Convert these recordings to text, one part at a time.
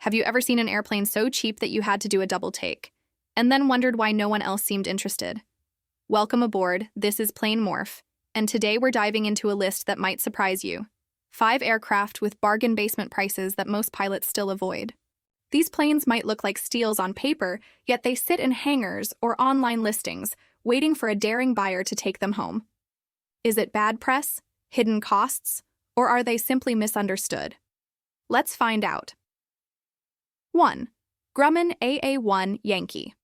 Have you ever seen an airplane so cheap that you had to do a double take, and then wondered why no one else seemed interested? Welcome aboard, this is Plane Morph, and today we're diving into a list that might surprise you. 5 aircraft with bargain basement prices that most pilots still avoid. These planes might look like steals on paper, yet they sit in hangars or online listings, waiting for a daring buyer to take them home. Is it bad press, hidden costs, or are they simply misunderstood? Let's find out. 1. Grumman AA-1 Yankee.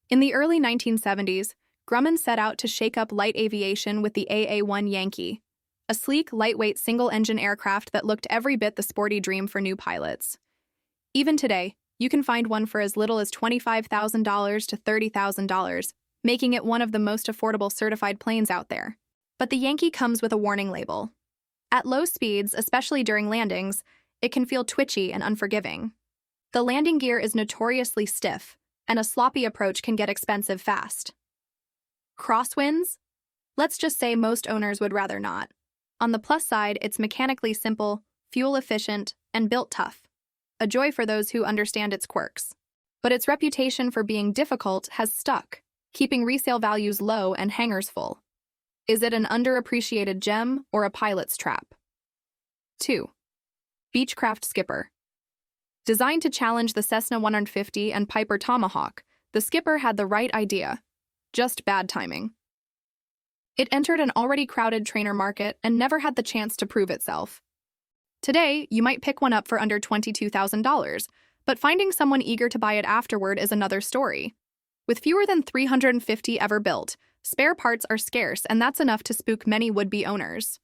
In the early 1970s, Grumman set out to shake up light aviation with the AA-1 Yankee, a sleek, lightweight single-engine aircraft that looked every bit the sporty dream for new pilots. Even today, you can find one for as little as $25,000 to $30,000, making it one of the most affordable certified planes out there. But the Yankee comes with a warning label. At low speeds, especially during landings, it can feel twitchy and unforgiving. The landing gear is notoriously stiff, and a sloppy approach can get expensive fast. Crosswinds? Let's just say most owners would rather not. On the plus side, it's mechanically simple, fuel-efficient, and built tough. A joy for those who understand its quirks. But its reputation for being difficult has stuck, keeping resale values low and hangars full. Is it an underappreciated gem or a pilot's trap? 2. Beechcraft Skipper. Designed to challenge the Cessna 150 and Piper Tomahawk, the Skipper had the right idea, just bad timing. It entered an already crowded trainer market and never had the chance to prove itself. Today, you might pick one up for under $22,000, but finding someone eager to buy it afterward is another story. With fewer than 350 ever built, spare parts are scarce, and that's enough to spook many would-be owners.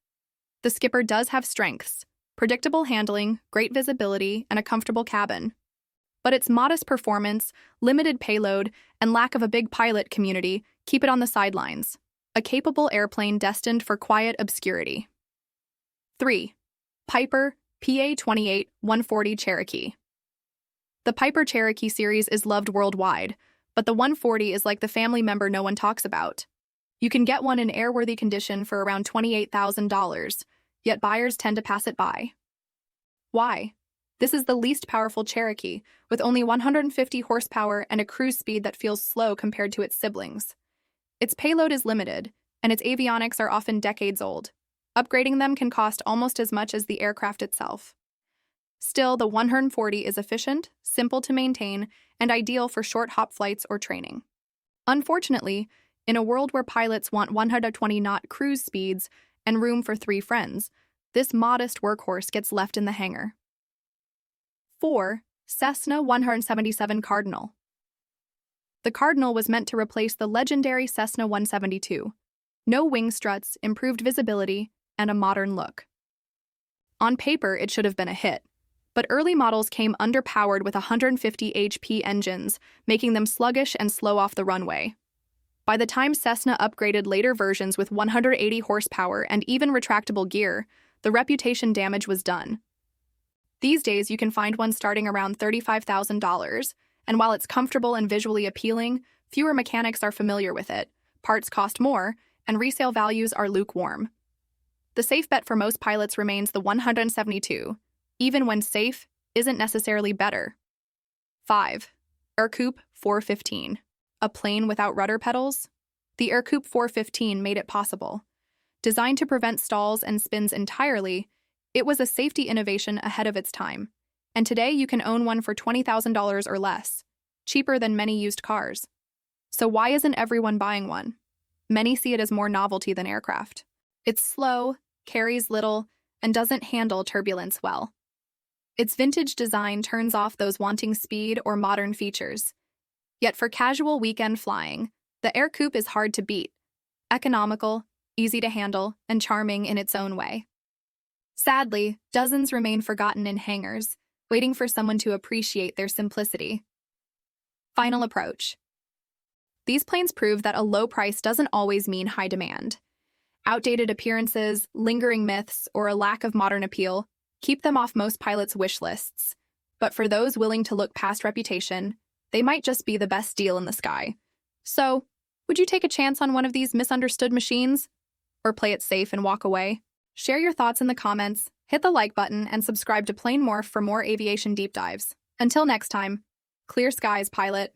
The Skipper does have strengths: predictable handling, great visibility, and a comfortable cabin. But its modest performance, limited payload, and lack of a big pilot community keep it on the sidelines. A capable airplane destined for quiet obscurity. 3. Piper PA-28-140 Cherokee. The Piper Cherokee series is loved worldwide, but the 140 is like the family member no one talks about. You can get one in airworthy condition for around $28,000, yet buyers tend to pass it by. Why? This is the least powerful Cherokee, with only 150 horsepower and a cruise speed that feels slow compared to its siblings. Its payload is limited, and its avionics are often decades old. Upgrading them can cost almost as much as the aircraft itself. Still, the 140 is efficient, simple to maintain, and ideal for short hop flights or training. Unfortunately, in a world where pilots want 120-knot cruise speeds and room for 3 friends, this modest workhorse gets left in the hangar. 4. Cessna 177 Cardinal. The Cardinal was meant to replace the legendary Cessna 172. No wing struts, improved visibility, and a modern look. On paper, it should have been a hit, but early models came underpowered with 150 HP engines, making them sluggish and slow off the runway. By the time Cessna upgraded later versions with 180 horsepower and even retractable gear, the reputation damage was done. These days, you can find one starting around $35,000, and while it's comfortable and visually appealing, fewer mechanics are familiar with it, parts cost more, and resale values are lukewarm. The safe bet for most pilots remains the 172, even when safe isn't necessarily better. 5. Ercoupe 415. A plane without rudder pedals? The Ercoupe 415 made it possible. Designed to prevent stalls and spins entirely, it was a safety innovation ahead of its time. And today you can own one for $20,000 or less, cheaper than many used cars. So why isn't everyone buying one? Many see it as more novelty than aircraft. It's slow, carries little, and doesn't handle turbulence well. Its vintage design turns off those wanting speed or modern features. Yet for casual weekend flying, the Ercoupe is hard to beat. Economical, easy to handle, and charming in its own way. Sadly, dozens remain forgotten in hangars, waiting for someone to appreciate their simplicity. Final approach. These planes prove that a low price doesn't always mean high demand. Outdated appearances, lingering myths, or a lack of modern appeal keep them off most pilots' wish lists. But for those willing to look past reputation, they might just be the best deal in the sky. So, would you take a chance on one of these misunderstood machines? Or play it safe and walk away? Share your thoughts in the comments, hit the like button, and subscribe to Plain Morph for more aviation deep dives. Until next time, clear skies, pilot.